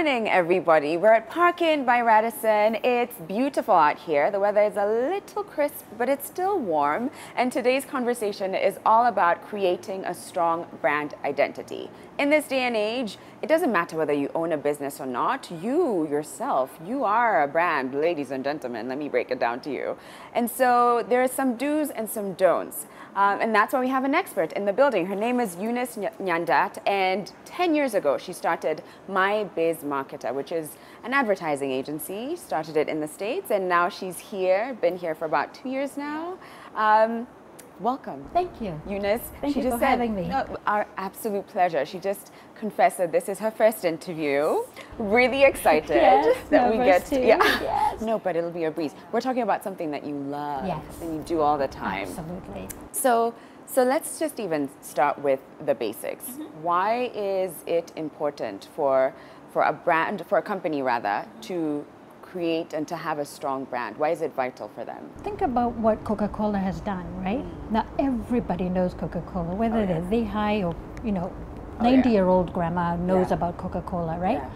morning, everybody. We're at Park Inn by Radisson. It's beautiful out here. The weather is a little crisp, but it's still warm. And today's conversation is all about creating a strong brand identity. In this day and age, it doesn't matter whether you own a business or not. You yourself, you are a brand, ladies and gentlemen. Let me break it down to you. And so there are some do's and some don'ts. And that's why we have an expert in the building. Her name is Eunice Nyandat, and 10 years ago she started My Biz Marketer, which is an advertising agency. Started it in the States, and now she's here, been here for about 2 years now. Welcome. Thank you. Eunice. Thank you for having me. No, our absolute pleasure. She just confessed that this is her first interview. Really excited that we get to. Yeah. Yes. No, but it'll be a breeze. We're talking about something that you love and you do all the time. Absolutely. So let's just even start with the basics. Why is it important for a brand, for a company rather, to create and to have a strong brand? Why is it vital for them? Think about what Coca-Cola has done, right? Now everybody knows Coca-Cola, whether they're the high or 90-year-old grandma knows about Coca-Cola, right? Yeah.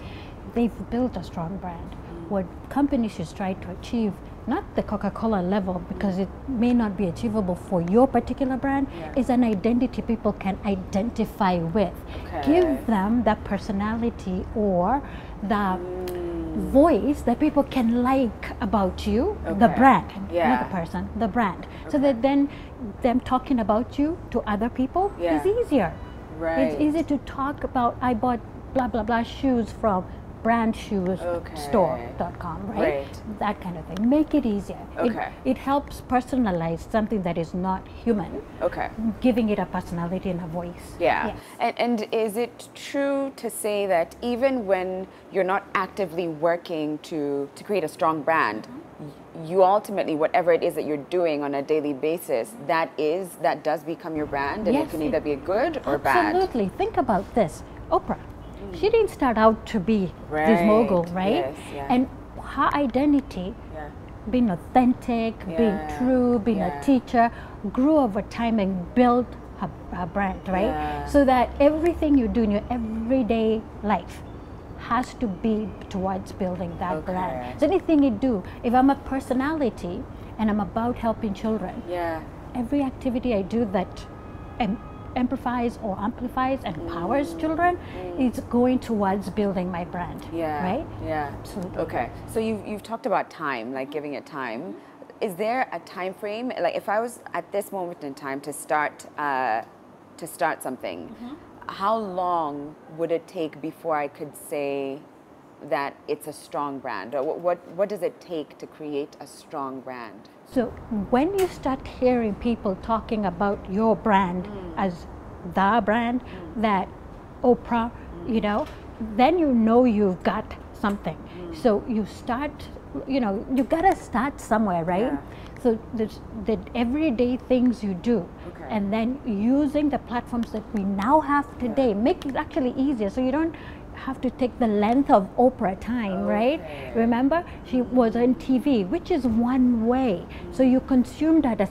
They've built a strong brand. What companies should try to achieve, not the Coca-Cola level, because it may not be achievable for your particular brand, is an identity people can identify with. Give them that personality or the voice that people can like about you, the brand, not the person, the brand. So that then them talking about you to other people is easier. Right. It's easy to talk about, I bought blah, blah, blah shoes from brandshoesstore.com, right? That kind of thing. Make it easier. It helps personalize something that is not human. Giving it a personality and a voice. Yeah. Yes. And is it true to say that even when you're not actively working to create a strong brand, you ultimately, whatever it is that you're doing on a daily basis, that does become your brand, and it can either be good or bad? Absolutely. Think about this. Oprah. She didn't start out to be this mogul, right? And her identity, being authentic, being true, being a teacher, grew over time and built her brand, right? So that everything you do in your everyday life has to be towards building that brand. So anything you do, if I'm a personality and I'm about helping children, every activity I do that amplifies or amplifies and empowers children is going towards building my brand, right? Absolutely. Okay, so you've talked about time, like giving it time. Is there a time frame? Like if I was at this moment in time to start something, how long would it take before I could say that it's a strong brand? Or what does it take to create a strong brand? So when you start hearing people talking about your brand as the brand, that Oprah, then you've got something. So you start, you gotta start somewhere, right? So the everyday things you do, and then using the platforms that we now have today, make it actually easier. So you don't have to take the length of Oprah time, right? Remember, she was on TV, which is one way. So you consumed at a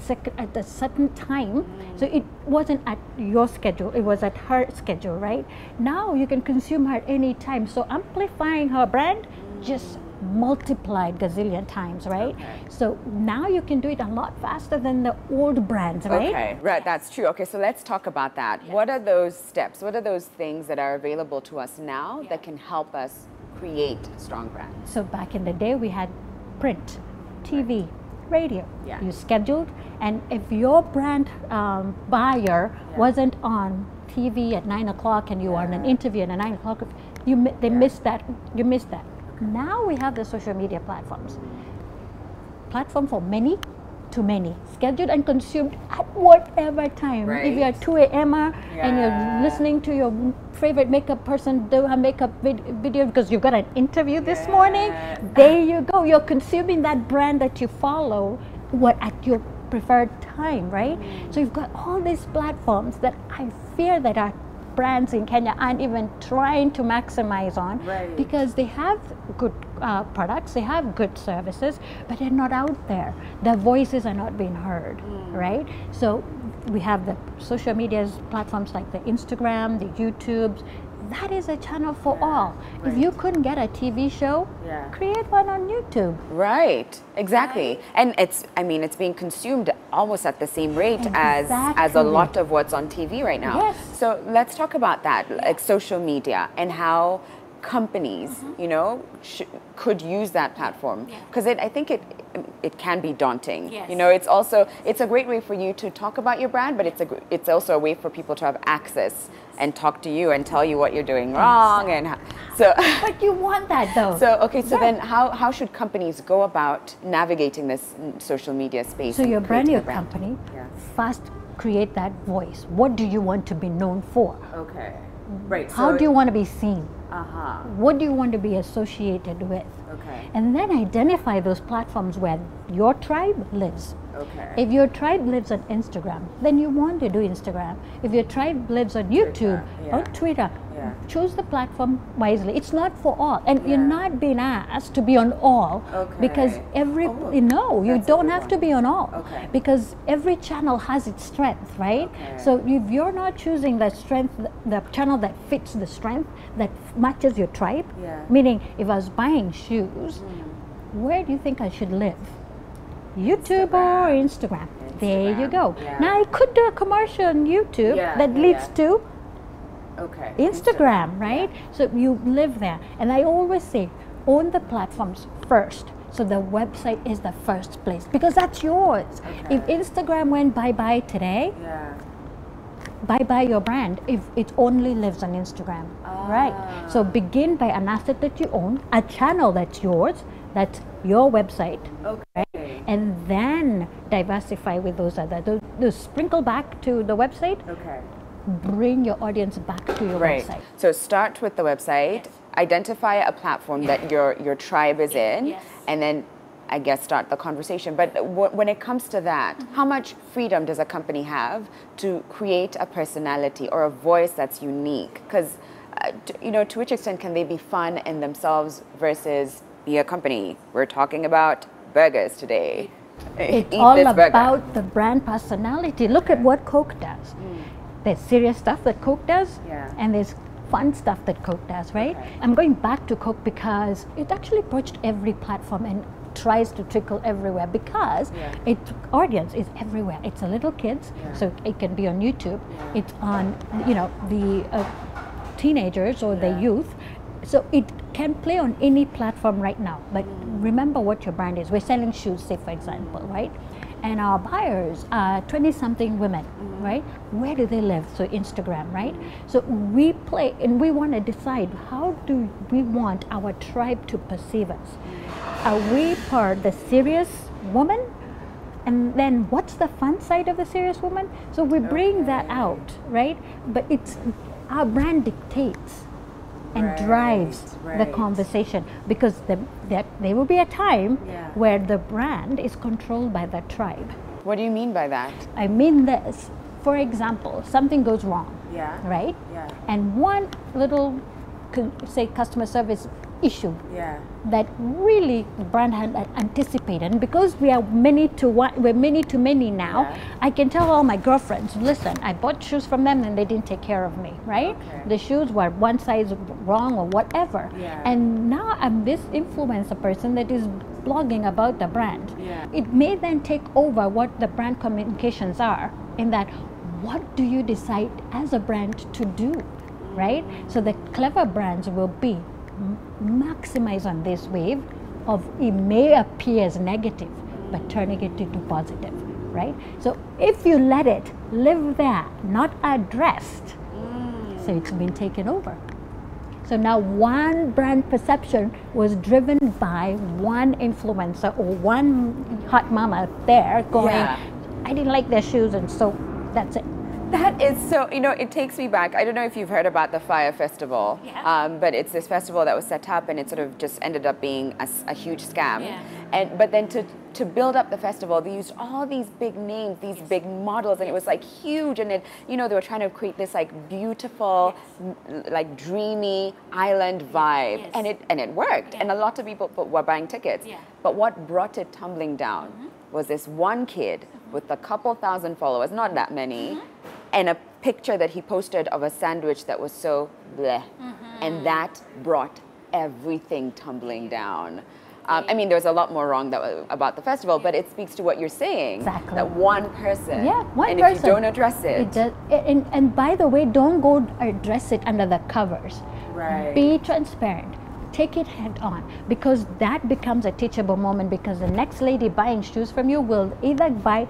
certain time. So it wasn't at your schedule, it was at her schedule, right? Now you can consume her at any time. So amplifying her brand just multiplied gazillion times, right? So now you can do it a lot faster than the old brands, right? Okay, right, that's true. Okay, so let's talk about that. What are those steps? What are those things that are available to us now that can help us create a strong brand? So back in the day, we had print, TV, radio. You scheduled, and if your brand buyer wasn't on TV at 9 o'clock and you are on an interview at 9 o'clock, they missed that. You missed that. Now we have the social media platforms. Platform for many to many, scheduled and consumed at whatever time. If you're 2 a.m. and you're listening to your favorite makeup person do a makeup video because you've got an interview this morning, there you go. You're consuming that brand that you follow at your preferred time, right? So you've got all these platforms that I fear that our brands in Kenya aren't even trying to maximize on, because they have good products, they have good services, but they're not out there. Their voices are not being heard, right? So we have the social media platforms like the Instagram, the YouTubes, that is a channel for all. If you couldn't get a TV show, create one on YouTube. Right, exactly. And it's, I mean, it's being consumed almost at the same rate as a lot of what's on TV right now. Yes. So let's talk about that, like social media and how companies, you know, could use that platform, because I think it can be daunting. You know, it's also, it's a great way for you to talk about your brand, but it's also a way for people to have access and talk to you and tell you what you're doing wrong. And so but you want that though. So okay, so then how should companies go about navigating this social media space? So you're brand new company, first create that voice. What do you want to be known for? Okay, right. How do you want to be seen? Uh-huh. What do you want to be associated with? Okay. And then identify those platforms where your tribe lives. Okay. If your tribe lives on Instagram, then you want to do Instagram. If your tribe lives on YouTube or Twitter, choose the platform wisely. It's not for all. And you're not being asked to be on all because you don't have to be on all because every channel has its strength, right? So if you're not choosing the strength, the channel that fits the strength, that matches your tribe, meaning if I was buying shoes, where do you think I should live? YouTube or Instagram. There you go. Now I could do a commercial on YouTube that leads to Instagram, right? So you live there. And I always say, own the platforms first. So the website is the first place because that's yours. If Instagram went bye-bye today, bye-bye your brand if it only lives on Instagram, right? So begin by an asset that you own, a channel that's yours, that's your website, right? And then diversify with those other, those sprinkle back to the website, bring your audience back to your website. So start with the website, identify a platform that your tribe is in, and then I guess start the conversation. But when it comes to that, how much freedom does a company have to create a personality or a voice that's unique? Because, you know, to which extent can they be fun in themselves versus be a company? We're talking about burgers today. It's all about the brand personality. Look at what Coke does. There's serious stuff that Coke does, and there's fun stuff that Coke does, right? I'm going back to Coke because it actually approached every platform and tries to trickle everywhere because its audience is everywhere. It's a little kids, so it can be on YouTube. It's on, you know, the teenagers or the youth. So it can play on any platform right now. But remember what your brand is. We're selling shoes, say for example, right? And our buyers are 20-something women, right? Where do they live? So Instagram, right? So we play and we want to decide how do we want our tribe to perceive us? Are we for the serious woman? And then what's the fun side of the serious woman? So we bring that out, right? But it's our brand dictates and drives the conversation because there will be a time where the brand is controlled by the tribe. What do you mean by that? I mean this. For example, something goes wrong, right? And one little, say, customer service issue that really the brand had anticipated, and because we are many to many now, I can tell all my girlfriends, listen, I bought shoes from them and they didn't take care of me, right? The shoes were one size wrong or whatever, and now I'm this influencer person that is blogging about the brand. It may then take over what the brand communications are, in that what do you decide as a brand to do, right? So the clever brands will be maximize on this wave of it may appear as negative but turning it into positive, right? So if you let it live there, not addressed, so it's been taken over. So now one brand perception was driven by one influencer or one hot mama there going, I didn't like their shoes, and so that's it. That is so, you know, it takes me back. I don't know if you've heard about the Fire Festival, but it's this festival that was set up and it sort of just ended up being a huge scam. But then to build up the festival, they used all these big names, these big models, and it was like huge. And it, you know, they were trying to create this like beautiful, like dreamy island vibe, and it worked. And a lot of people were buying tickets. But what brought it tumbling down was this one kid with a couple thousand followers, not that many, and a picture that he posted of a sandwich that was so bleh, and that brought everything tumbling down. I mean, there's a lot more wrong about the festival, but it speaks to what you're saying. Exactly. That one person. Yeah, one and person. if you don't address it. And by the way, don't go address it under the covers. Right. Be transparent. Take it head on, because that becomes a teachable moment, because the next lady buying shoes from you will either buy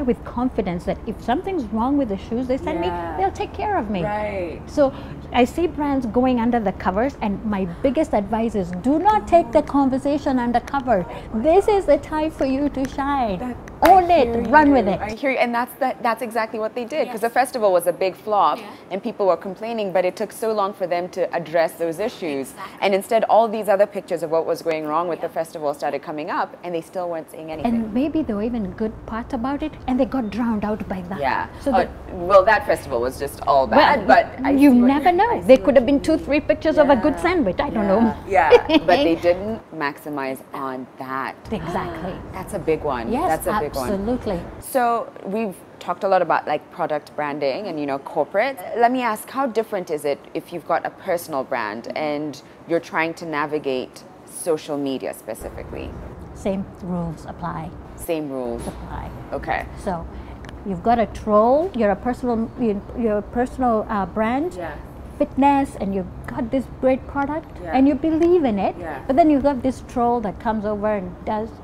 with confidence that if something's wrong with the shoes they send me, they'll take care of me. Right. So I see brands going under the covers, and my biggest advice is do not take the conversation undercover. This is the time for you to shine. Own it, run with it. I hear you, and that's exactly what they did, because the festival was a big flop and people were complaining, but it took so long for them to address those issues. And instead, all these other pictures of what was going wrong with the festival started coming up, and they still weren't saying anything. And maybe there were even good parts about it, and they got drowned out by that. Yeah. So well, that festival was just all bad, but you never know. There could have been 2-3 pictures of a good sandwich. I don't know. Yeah, but they didn't maximize on that. Exactly. That's a big one. Yes, that's a big one. Absolutely. So we've talked a lot about like product branding and corporate. Let me ask, how different is it if you've got a personal brand and you're trying to navigate social media specifically? Same rules apply. Same rules apply. Okay. So you've got a troll. You're a personal brand. Yeah. Fitness, and you've got this great product and you believe in it, but then you've got this troll that comes over and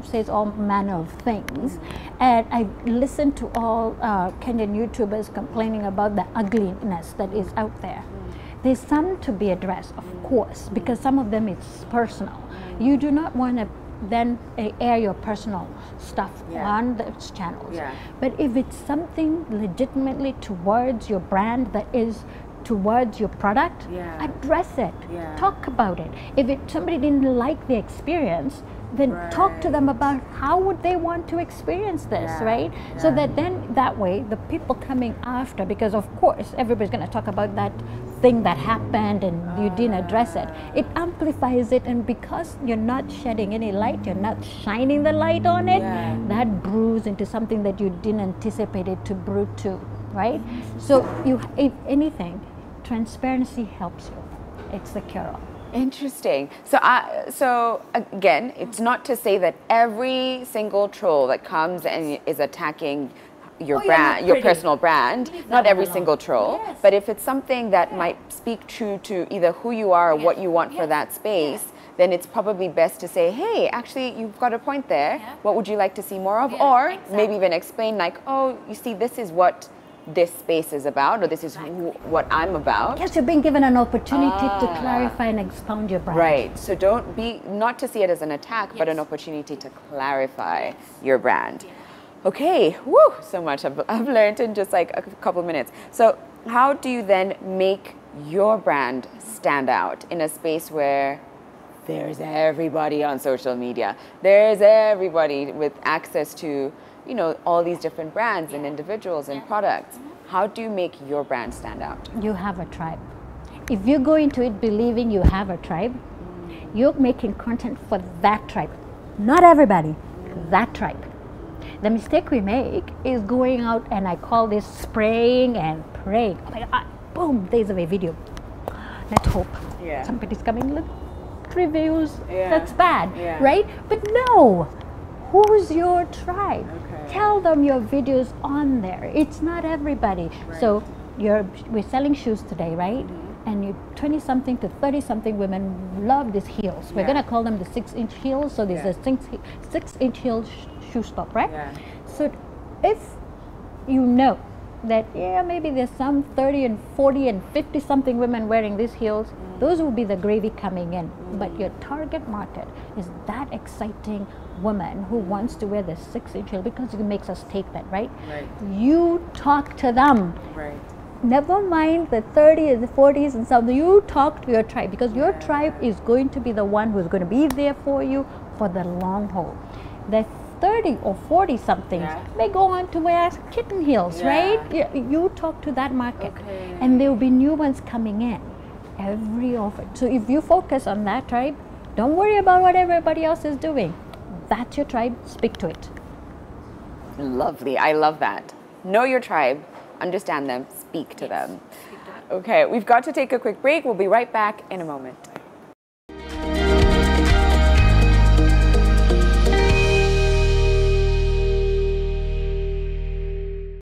says all manner of things. And I listened to all Kenyan YouTubers complaining about the ugliness that is out there. There's some to be addressed, of course, because some of them is personal. You do not want to then air your personal stuff on those channels. But if it's something legitimately towards your brand, that is towards your product, address it, talk about it. If somebody didn't like the experience, then talk to them about how would they want to experience this, right? So that then that way the people coming after, because of course everybody's going to talk about that thing that happened and you didn't address it, it amplifies it, and because you're not shedding any light, you're not shining the light on it, that brews into something that you didn't anticipate it to brew to, right? So if anything, transparency helps you. It's the cure-all. Interesting. So again, it's not to say that every single troll that comes and is attacking your brand, your personal brand, not every single troll, but if it's something that might speak true to either who you are or what you want for that space, then it's probably best to say, hey, actually, you've got a point there. What would you like to see more of? Or maybe even explain like, oh, you see, this is what this space is about, or this is what I'm about. Yes, you're being given an opportunity to clarify and expound your brand. Right. So not to see it as an attack, but an opportunity to clarify your brand. Okay. Woo! So much I've learned in just like a couple of minutes. So how do you then make your brand stand out in a space where there's everybody on social media? There's everybody with access to all these different brands and individuals and products. How do you make your brand stand out? You have a tribe. If you go into it believing you have a tribe, you're making content for that tribe. Not everybody, that tribe. The mistake we make is going out, and I call this spraying and praying. Oh my God, boom, there's a video. Let's hope somebody's coming. Look, 3 views, that's bad, right? But no. Who's your tribe? Tell them your video's on there. It's not everybody. So we're selling shoes today, right? And you 20-something to 30-something women love these heels. We're gonna call them the 6-inch heels. So there's a 6-inch heel shoe stop, right? So if you know that maybe there's some 30 and 40 and 50-something women wearing these heels, those will be the gravy coming in. But your target market is that exciting woman who wants to wear the 6-inch heel because it makes us take that, right? You talk to them. Never mind the 30s, the 40s and something. You talk to your tribe, because your tribe is going to be the one who's going to be there for you for the long haul. The 30 or 40 somethings may go on to wear kitten heels, right? You talk to that market, and there will be new ones coming in every offer. So if you focus on that tribe, don't worry about what everybody else is doing. That's your tribe. Speak to it. Lovely. I love that. Know your tribe, understand them, speak to them. Okay, we've got to take a quick break. We'll be right back in a moment.